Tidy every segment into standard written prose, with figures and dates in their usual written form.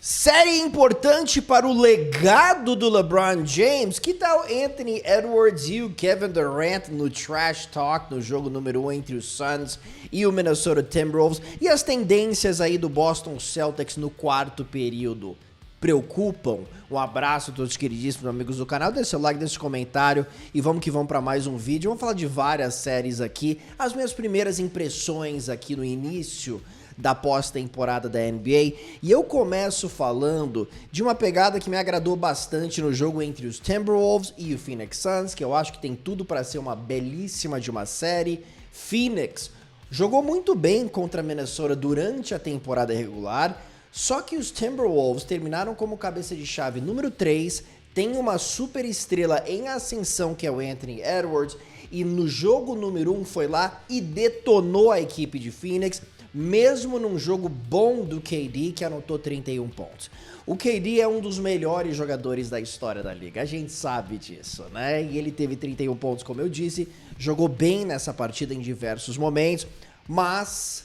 Série importante para o legado do LeBron James. Que tal Anthony Edwards e o Kevin Durant no Trash Talk, no jogo número 1 entre os Suns e o Minnesota Timberwolves? E as tendências aí do Boston Celtics no quarto período preocupam? Um abraço a todos os queridíssimos amigos do canal, deixa seu like, deixa seu comentário e vamos que vamos para mais um vídeo. Vamos falar de várias séries aqui, as minhas primeiras impressões aqui no início da pós-temporada da NBA, e eu começo falando de uma pegada que me agradou bastante no jogo entre os Timberwolves e o Phoenix Suns, que eu acho que tem tudo para ser uma belíssima de uma série. Phoenix jogou muito bem contra a Minnesota durante a temporada regular, só que os Timberwolves terminaram como cabeça de chave número 3, tem uma super estrela em ascensão que é o Anthony Edwards, e no jogo número 1 foi lá e detonou a equipe de Phoenix, mesmo num jogo bom do KD, que anotou 31 pontos. O KD é um dos melhores jogadores da história da liga, a gente sabe disso, né? E ele teve 31 pontos, como eu disse, jogou bem nessa partida em diversos momentos, mas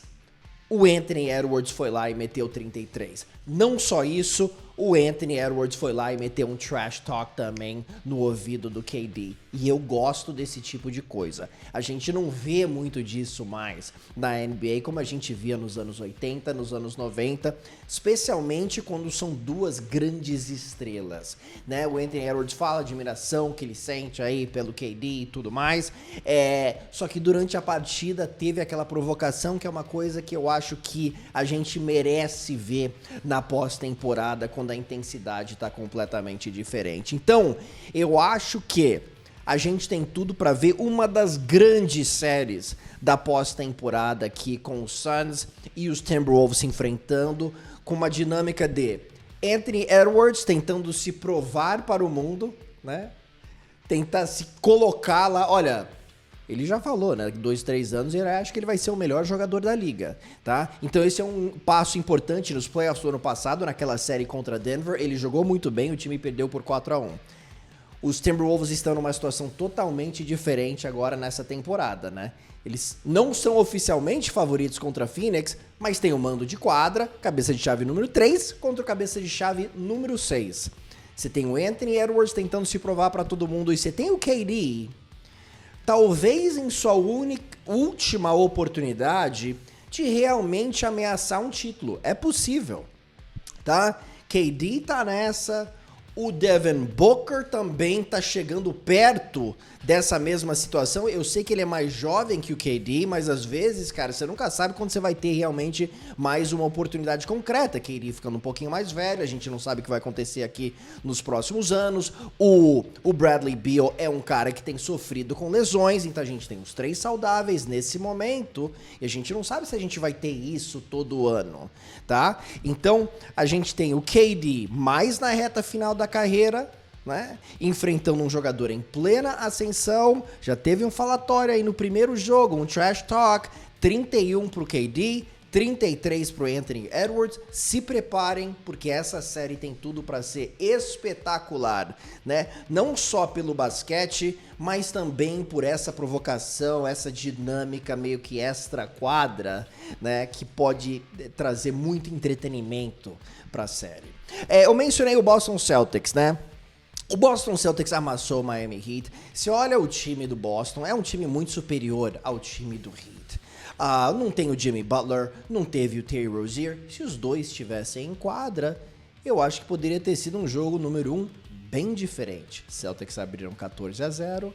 o Anthony Edwards foi lá e meteu 33. Não só isso, o Anthony Edwards foi lá e meteu um trash talk também no ouvido do KD. E eu gosto desse tipo de coisa. A gente não vê muito disso mais na NBA como a gente via nos anos 80, nos anos 90, especialmente quando são duas grandes estrelas, né? O Anthony Edwards fala de admiração que ele sente aí pelo KD e tudo mais, só que durante a partida teve aquela provocação que é uma coisa que eu acho que a gente merece ver na pós-temporada quando a intensidade está completamente diferente. Então, eu acho que a gente tem tudo para ver uma das grandes séries da pós-temporada aqui, com os Suns e os Timberwolves se enfrentando, com uma dinâmica de Anthony Edwards tentando se provar para o mundo, né? Tentar se colocar lá, olha, ele já falou, né? 2, 3 anos, ele acha que ele vai ser o melhor jogador da liga, tá? Então esse é um passo importante nos playoffs do ano passado, naquela série contra Denver. Ele jogou muito bem, o time perdeu por 4-1. Os Timberwolves estão numa situação totalmente diferente agora nessa temporada, né? Eles não são oficialmente favoritos contra a Phoenix, mas tem o mando de quadra, cabeça de chave número 3 contra o cabeça de chave número 6. Você tem o Anthony Edwards tentando se provar para todo mundo e você tem o KD, talvez em sua última oportunidade de realmente ameaçar um título. É possível, tá? KD tá nessa, o Devin Booker também tá chegando perto dessa mesma situação. Eu sei que ele é mais jovem que o KD, mas às vezes, cara, você nunca sabe quando você vai ter realmente mais uma oportunidade concreta. KD ficando um pouquinho mais velho, a gente não sabe o que vai acontecer aqui nos próximos anos. O Bradley Beal é um cara que tem sofrido com lesões, então a gente tem os 3 saudáveis nesse momento, e a gente não sabe se a gente vai ter isso todo ano, tá? Então, a gente tem o KD mais na reta final da carreira, né? Enfrentando um jogador em plena ascensão, já teve um falatório aí no primeiro jogo, um trash talk, 31 pro KD, 33 pro Anthony Edwards. Se preparem, porque essa série tem tudo para ser espetacular, né? Não só pelo basquete, mas também por essa provocação, essa dinâmica meio que extra-quadra, né? Que pode trazer muito entretenimento para a série. Eu mencionei o Boston Celtics, né? O Boston Celtics amassou o Miami Heat. Se olha o time do Boston, é um time muito superior ao time do Heat. Não tem o Jimmy Butler, não teve o Terry Rozier. Se os dois estivessem em quadra, eu acho que poderia ter sido um jogo número 1 bem diferente. Celtics abriram 14-0,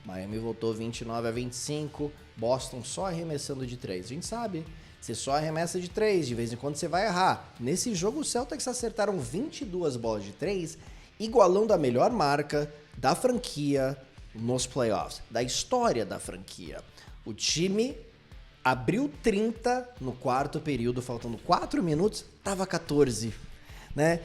Miami voltou 29-25, Boston só arremessando de 3. A gente sabe, você só arremessa de 3, de vez em quando você vai errar. Nesse jogo, os Celtics acertaram 22 bolas de 3, igualando a melhor marca da franquia nos playoffs, da história da franquia. O time abriu 30 no quarto período, faltando 4 minutos, tava 14, né?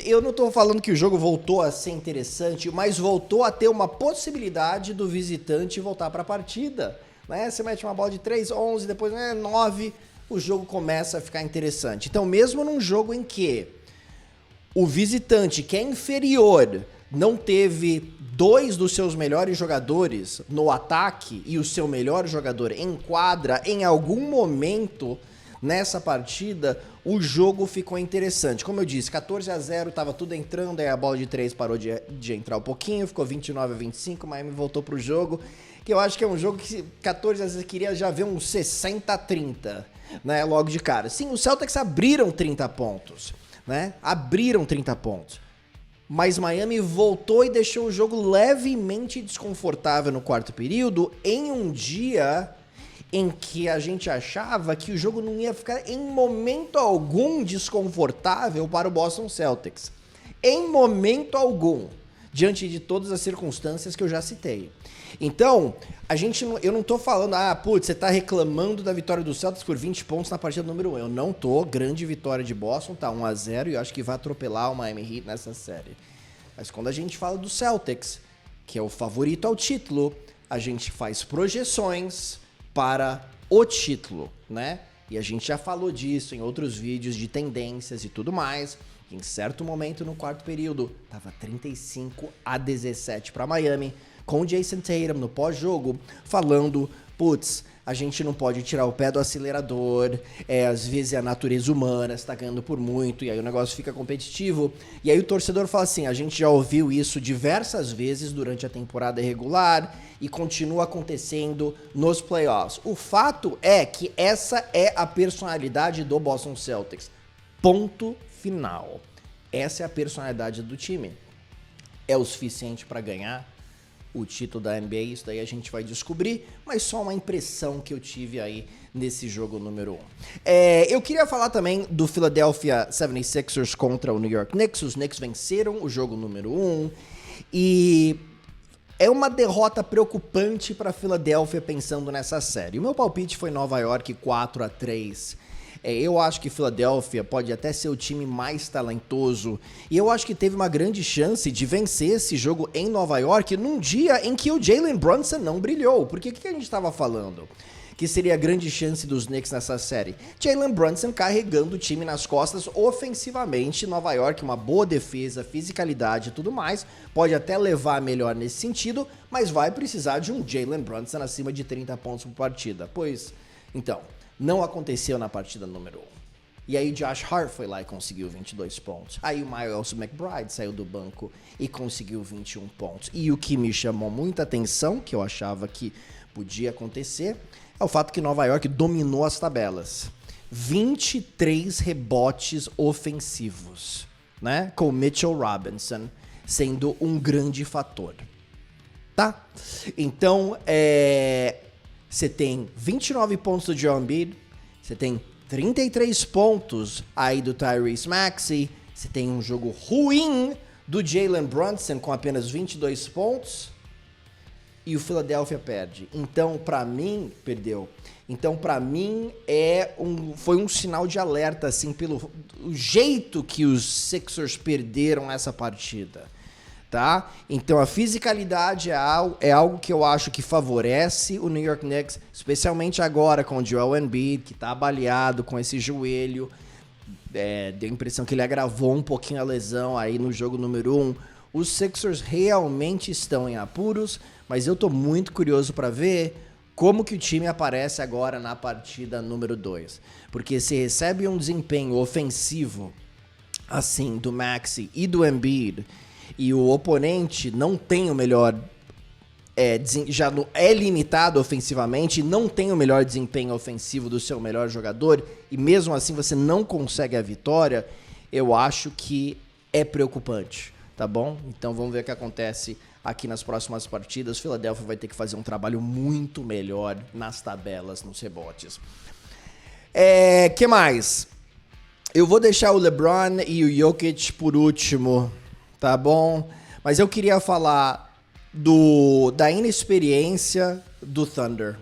Eu não tô falando que o jogo voltou a ser interessante, mas voltou a ter uma possibilidade do visitante voltar para a partida, né? Você mete uma bola de 3, 11, depois 9, o jogo começa a ficar interessante. Então, mesmo num jogo em que o visitante, que é inferior, não teve 2 dos seus melhores jogadores no ataque e o seu melhor jogador em quadra em algum momento nessa partida o jogo ficou interessante. Como eu disse, 14-0, tava tudo entrando, aí a bola de 3 parou de entrar um pouquinho, ficou 29-25, Miami voltou pro jogo, que eu acho que é um jogo que 14-0 queria já ver um 60-30, né, logo de cara. Sim, os Celtics abriram 30 pontos, né, abriram 30 pontos. Mas Miami voltou e deixou o jogo levemente desconfortável no quarto período, em um dia em que a gente achava que o jogo não ia ficar em momento algum desconfortável para o Boston Celtics. Em momento algum, diante de todas as circunstâncias que eu já citei. Então, eu não tô falando, você tá reclamando da vitória do Celtics por 20 pontos na partida número 1. Eu não tô, grande vitória de Boston, tá 1-0 e eu acho que vai atropelar o Miami Heat nessa série. Mas quando a gente fala do Celtics, que é o favorito ao título, a gente faz projeções para o título, né? E a gente já falou disso em outros vídeos de tendências e tudo mais. Em certo momento no quarto período, tava 35-17 para Miami, com o Jason Tatum no pós-jogo falando, a gente não pode tirar o pé do acelerador, às vezes a natureza humana está ganhando por muito, e aí o negócio fica competitivo. E aí o torcedor fala assim, a gente já ouviu isso diversas vezes durante a temporada regular e continua acontecendo nos playoffs. O fato é que essa é a personalidade do Boston Celtics. Ponto final. Essa é a personalidade do time. É o suficiente para ganhar o título da NBA, isso daí a gente vai descobrir, mas só uma impressão que eu tive aí nesse jogo número 1. Eu queria falar também do Philadelphia 76ers contra o New York Knicks. Os Knicks venceram o jogo número 1 e é uma derrota preocupante para a Philadelphia pensando nessa série. O meu palpite foi Nova York 4-3. Eu acho que Philadelphia pode até ser o time mais talentoso e eu acho que teve uma grande chance de vencer esse jogo em Nova York num dia em que o Jalen Brunson não brilhou. Porque o que a gente estava falando? Que seria a grande chance dos Knicks nessa série. Jalen Brunson carregando o time nas costas ofensivamente. Nova York, uma boa defesa, fisicalidade e tudo mais. Pode até levar melhor nesse sentido, mas vai precisar de um Jalen Brunson acima de 30 pontos por partida. Então, não aconteceu na partida número 1. E aí o Josh Hart foi lá e conseguiu 22 pontos. Aí o Miles McBride saiu do banco e conseguiu 21 pontos. E o que me chamou muita atenção, que eu achava que podia acontecer, é o fato que Nova York dominou as tabelas. 23 rebotes ofensivos, né? Com Mitchell Robinson sendo um grande fator. Tá? Então, você tem 29 pontos do Joel Embiid, você tem 33 pontos aí do Tyrese Maxey, você tem um jogo ruim do Jalen Brunson com apenas 22 pontos e o Philadelphia perde. Então, pra mim, perdeu. Então, pra mim, foi um sinal de alerta, assim, pelo jeito que os Sixers perderam essa partida. Tá? Então a fisicalidade é algo que eu acho que favorece o New York Knicks, especialmente agora com o Joel Embiid, que tá baleado com esse joelho. Deu a impressão que ele agravou um pouquinho a lesão aí no jogo número 1. Os Sixers realmente estão em apuros, mas eu tô muito curioso para ver como que o time aparece agora na partida número 2. Porque se recebe um desempenho ofensivo assim do Maxey e do Embiid, e o oponente não tem o melhor, já é limitado ofensivamente, não tem o melhor desempenho ofensivo do seu melhor jogador, e mesmo assim você não consegue a vitória, eu acho que é preocupante, tá bom? Então vamos ver o que acontece aqui nas próximas partidas. Philadelphia vai ter que fazer um trabalho muito melhor nas tabelas, nos rebotes. Que mais? Eu vou deixar o LeBron e o Jokic por último, tá bom? Mas eu queria falar da inexperiência do Thunder.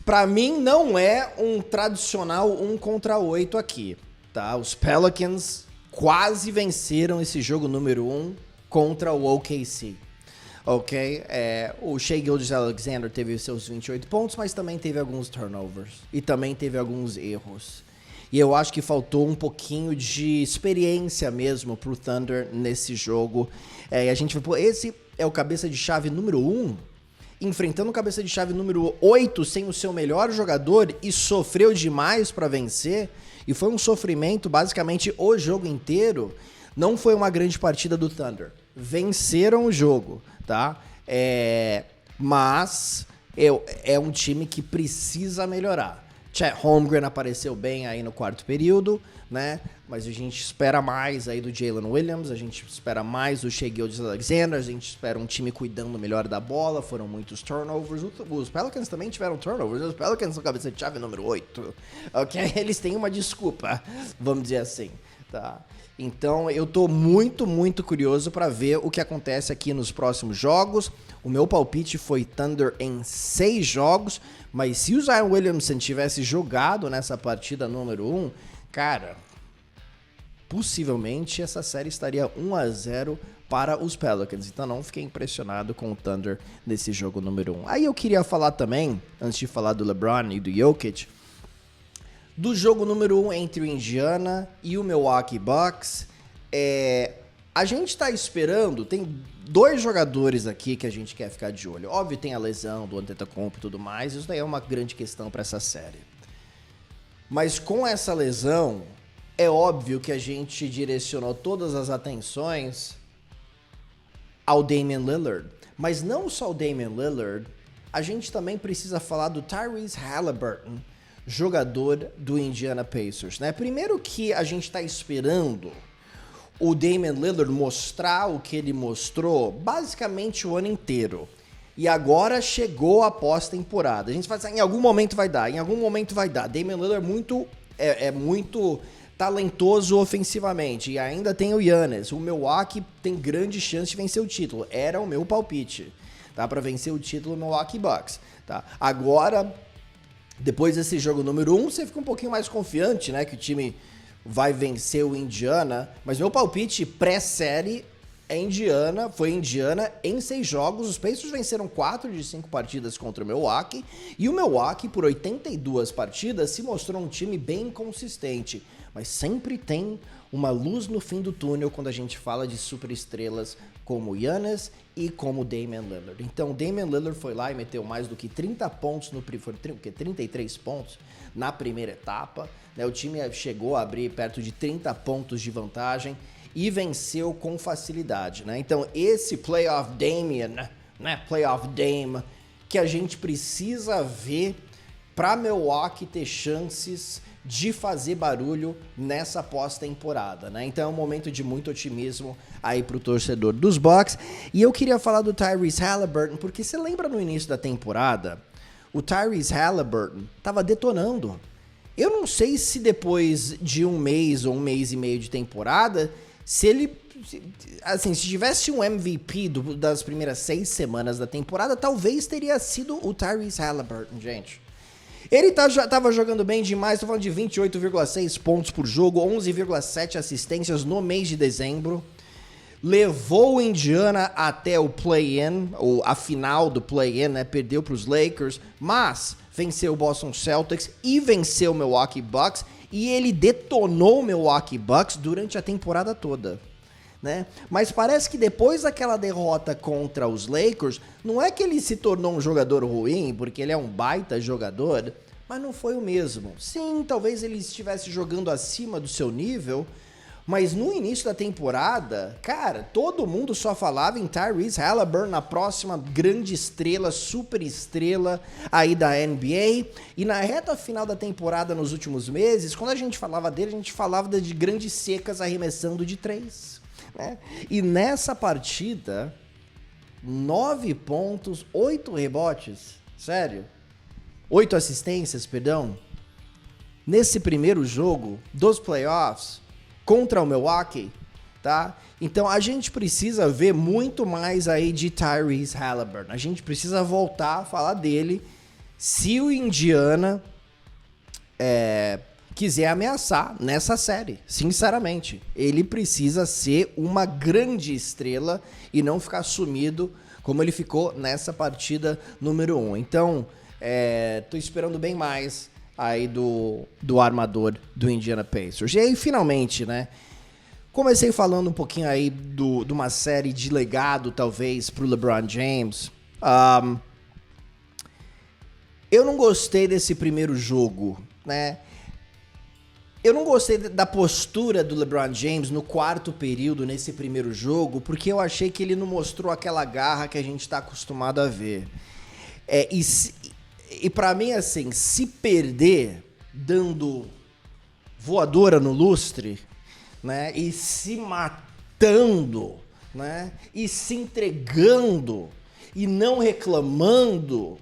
Pra mim, não é um tradicional 1 contra 8 aqui, tá? Os Pelicans quase venceram esse jogo número 1 contra o OKC, ok? O Shai Gilgeous-Alexander teve seus 28 pontos, mas também teve alguns turnovers e também teve alguns erros. E eu acho que faltou um pouquinho de experiência mesmo pro Thunder nesse jogo. E a gente vai, esse é o cabeça de chave número 1 enfrentando o cabeça de chave número 8 sem o seu melhor jogador e sofreu demais para vencer, e foi um sofrimento basicamente o jogo inteiro, não foi uma grande partida do Thunder. Venceram o jogo, tá? Mas é um time que precisa melhorar. Chet Holmgren apareceu bem aí no quarto período, né? Mas a gente espera mais aí do Jalen Williams, a gente espera mais do Shai Gilgeous-Alexander, a gente espera um time cuidando melhor da bola, foram muitos turnovers. Os Pelicans também tiveram turnovers, os Pelicans são cabeça de chave número 8, ok? Eles têm uma desculpa, vamos dizer assim, tá? Então eu tô muito, muito curioso para ver o que acontece aqui nos próximos jogos. O meu palpite foi Thunder em 6 jogos, mas se o Zion Williamson tivesse jogado nessa partida número 1, cara, possivelmente essa série estaria 1-0 para os Pelicans. Então não fiquei impressionado com o Thunder nesse jogo número 1. Aí eu queria falar também, antes de falar do LeBron e do Jokic, do jogo número 1 entre o Indiana e o Milwaukee Bucks. A gente tá esperando, tem 2 jogadores aqui que a gente quer ficar de olho. Óbvio, tem a lesão do Antetokounmpo e tudo mais, isso daí é uma grande questão para essa série. Mas com essa lesão, é óbvio que a gente direcionou todas as atenções ao Damian Lillard. Mas não só o Damian Lillard, a gente também precisa falar do Tyrese Halliburton, jogador do Indiana Pacers, né? Primeiro que a gente tá esperando o Damian Lillard mostrar o que ele mostrou basicamente o ano inteiro. E agora chegou a pós-temporada. A gente vai dizer, em algum momento vai dar. Damian Lillard é muito talentoso ofensivamente. E ainda tem o Giannis. O Milwaukee tem grande chance de vencer o título. Era o meu palpite, tá? Para vencer o título Milwaukee Bucks, tá? Agora, depois desse jogo número 1, você fica um pouquinho mais confiante, né? Que o time vai vencer o Indiana. Mas meu palpite pré-série foi Indiana em 6 jogos. Os Pacers venceram 4 de 5 partidas contra o Milwaukee. E o Milwaukee, por 82 partidas, se mostrou um time bem consistente. Mas sempre tem uma luz no fim do túnel quando a gente fala de superestrelas como Giannis e como Damian Lillard. Então, Damian Lillard foi lá e meteu mais do que 30 pontos, 33 pontos na primeira etapa. Né? O time chegou a abrir perto de 30 pontos de vantagem e venceu com facilidade, né? Então esse Playoff Damian, né? Playoff Dame, que a gente precisa ver para Milwaukee ter chances de fazer barulho nessa pós-temporada, né? Então é um momento de muito otimismo aí pro torcedor dos Bucks. E eu queria falar do Tyrese Halliburton, porque você lembra no início da temporada, o Tyrese Halliburton tava detonando. Eu não sei se depois de um mês ou um mês e meio de temporada, se tivesse um MVP das primeiras 6 semanas da temporada, talvez teria sido o Tyrese Halliburton, gente. Ele já tava jogando bem demais, tô falando de 28,6 pontos por jogo, 11,7 assistências no mês de dezembro. Levou o Indiana até o play-in, ou a final do play-in, né? Perdeu para os Lakers, mas venceu o Boston Celtics e venceu o Milwaukee Bucks. E ele detonou o Milwaukee Bucks durante a temporada toda, né? Mas parece que depois daquela derrota contra os Lakers, não é que ele se tornou um jogador ruim, porque ele é um baita jogador, mas não foi o mesmo. Sim, talvez ele estivesse jogando acima do seu nível, mas no início da temporada, cara, todo mundo só falava em Tyrese Halliburton, na próxima grande estrela, super estrela aí da NBA. E na reta final da temporada, nos últimos meses, quando a gente falava dele, a gente falava de grandes secas arremessando de 3, né? E nessa partida, 9 pontos, 8 rebotes, sério, 8 assistências, perdão, nesse primeiro jogo dos playoffs, contra o Milwaukee, tá? Então a gente precisa ver muito mais aí de Tyrese Halliburton. A gente precisa voltar a falar dele se o Indiana quiser ameaçar nessa série. Sinceramente, ele precisa ser uma grande estrela e não ficar sumido como ele ficou nessa partida número 1. Então, tô esperando bem mais aí do armador do Indiana Pacers. E aí, finalmente, né? Comecei falando um pouquinho aí de uma série de legado, talvez, pro LeBron James. Eu não gostei desse primeiro jogo, né? Eu não gostei da postura do LeBron James no quarto período, nesse primeiro jogo, porque eu achei que ele não mostrou aquela garra que a gente tá acostumado a ver. E pra mim, assim, se perder dando voadora no lustre, né? E se matando, né? E se entregando e não reclamando,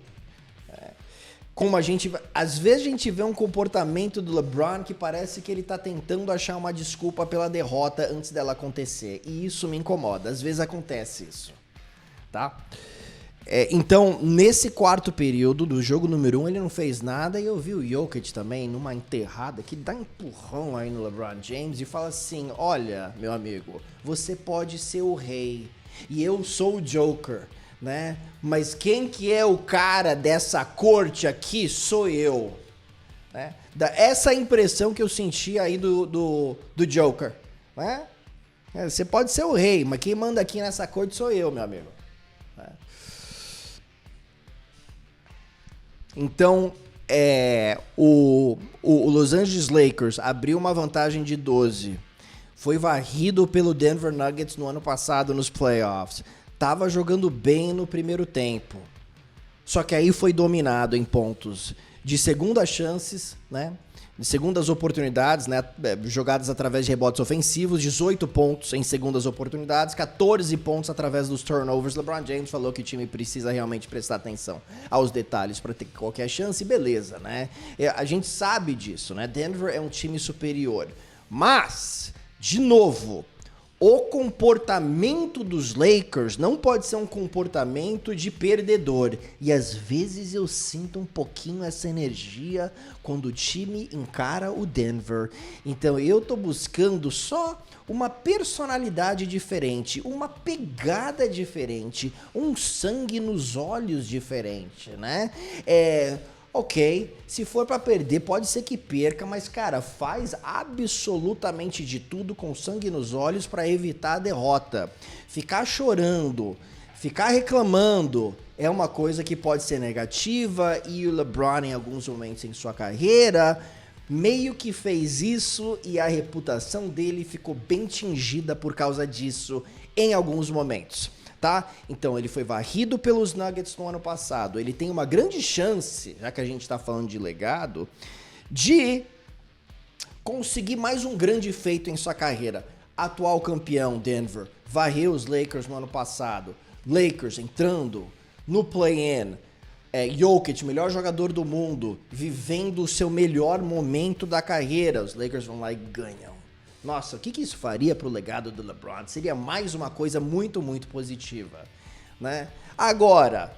como às vezes a gente vê um comportamento do LeBron que parece que ele tá tentando achar uma desculpa pela derrota antes dela acontecer. E isso me incomoda. Às vezes acontece isso, tá? Então, nesse quarto período do jogo número 1, ele não fez nada. E eu vi o Jokic também numa enterrada que dá empurrão aí no LeBron James e fala assim: olha, meu amigo, você pode ser o rei e eu sou o Joker, né? Mas quem que é o cara dessa corte aqui sou eu, né? Essa impressão que eu senti aí do Joker, né? Você pode ser o rei, mas quem manda aqui nessa corte sou eu, meu amigo. Então, o Los Angeles Lakers abriu uma vantagem de 12. Foi varrido pelo Denver Nuggets no ano passado nos playoffs. Tava jogando bem no primeiro tempo. Só que aí foi dominado em pontos de segundas chances, né? De segundas oportunidades, né? Jogadas através de rebotes ofensivos, 18 pontos em segundas oportunidades, 14 pontos através dos turnovers. LeBron James falou que o time precisa realmente prestar atenção aos detalhes para ter qualquer chance, beleza, né? A gente sabe disso, né? Denver é um time superior. Mas, de novo, o comportamento dos Lakers não pode ser um comportamento de perdedor. E às vezes eu sinto um pouquinho essa energia quando o time encara o Denver. Então eu tô buscando só uma personalidade diferente, uma pegada diferente, um sangue nos olhos diferente, né? Ok, se for pra perder, pode ser que perca, mas cara, faz absolutamente de tudo com sangue nos olhos pra evitar a derrota. Ficar chorando, ficar reclamando é uma coisa que pode ser negativa, e o LeBron em alguns momentos em sua carreira meio que fez isso e a reputação dele ficou bem tingida por causa disso em alguns momentos. Tá? Então ele foi varrido pelos Nuggets no ano passado. Ele tem uma grande chance, já que a gente tá falando de legado, de conseguir mais um grande feito em sua carreira. Atual campeão Denver, varreu os Lakers no ano passado. Lakers entrando no play-in. Jokic, melhor jogador do mundo, vivendo o seu melhor momento da carreira. Os Lakers vão lá e ganham. Nossa, o que isso faria pro legado do LeBron? Seria mais uma coisa muito, muito positiva, né? Agora,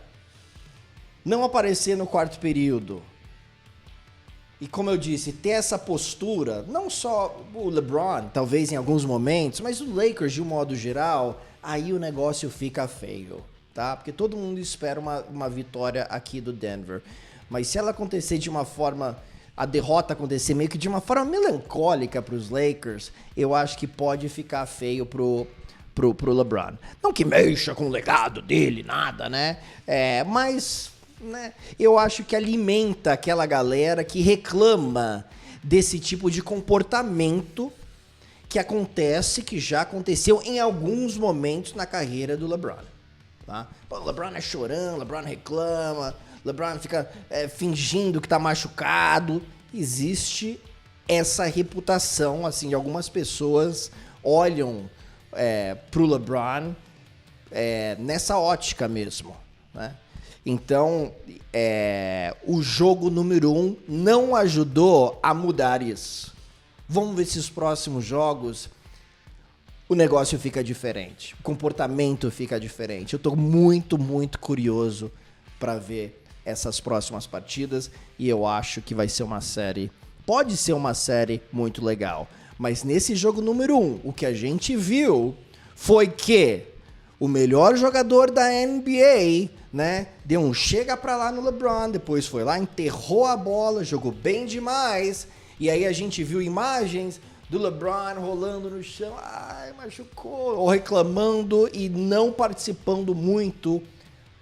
não aparecer no quarto período. E como eu disse, ter essa postura, não só o LeBron, talvez em alguns momentos, mas o Lakers de um modo geral, aí o negócio fica feio, tá? Porque todo mundo espera uma vitória aqui do Denver. Mas se ela acontecer de uma forma... a derrota acontecer meio que de uma forma melancólica para os Lakers, eu acho que pode ficar feio pro LeBron. Não que mexa com o legado dele, nada, né? Mas, né, eu acho que alimenta aquela galera que reclama desse tipo de comportamento que acontece, que já aconteceu em alguns momentos na carreira do LeBron. Tá? Pô, o LeBron é chorão, o LeBron reclama... LeBron fica fingindo que tá machucado. Existe essa reputação, assim, algumas pessoas olham pro LeBron nessa ótica mesmo, né? Então, o jogo número 1 não ajudou a mudar isso. Vamos ver se os próximos jogos o negócio fica diferente, o comportamento fica diferente. Eu tô muito, muito curioso para ver essas próximas partidas, e eu acho que vai ser uma série, pode ser uma série muito legal. Mas nesse jogo número 1, o que a gente viu foi que o melhor jogador da NBA, né, deu um chega pra lá no LeBron, depois foi lá, enterrou a bola, jogou bem demais, e aí a gente viu imagens do LeBron rolando no chão, ai, machucou, ou reclamando e não participando muito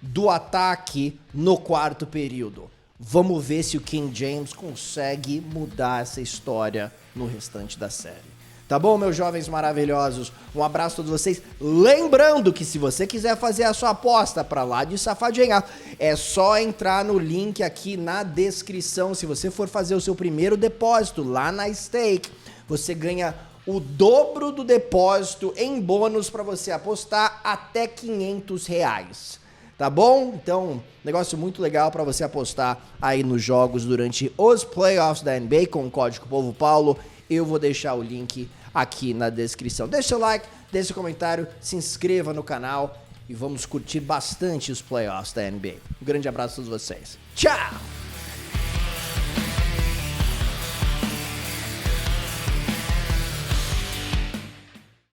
do ataque no quarto período. Vamos ver se o King James consegue mudar essa história no restante da série. Tá bom, meus jovens maravilhosos? Um abraço a todos vocês. Lembrando que se você quiser fazer a sua aposta pra lá de Safadinha, é só entrar no link aqui na descrição. Se você for fazer o seu primeiro depósito lá na Stake, você ganha o dobro do depósito em bônus para você apostar até R$500. Tá bom? Então, negócio muito legal para você apostar aí nos jogos durante os playoffs da NBA com o código Povo Paulo. Eu vou deixar o link aqui na descrição. Deixa seu like, deixa seu comentário, se inscreva no canal e vamos curtir bastante os playoffs da NBA. Um grande abraço a todos vocês. Tchau!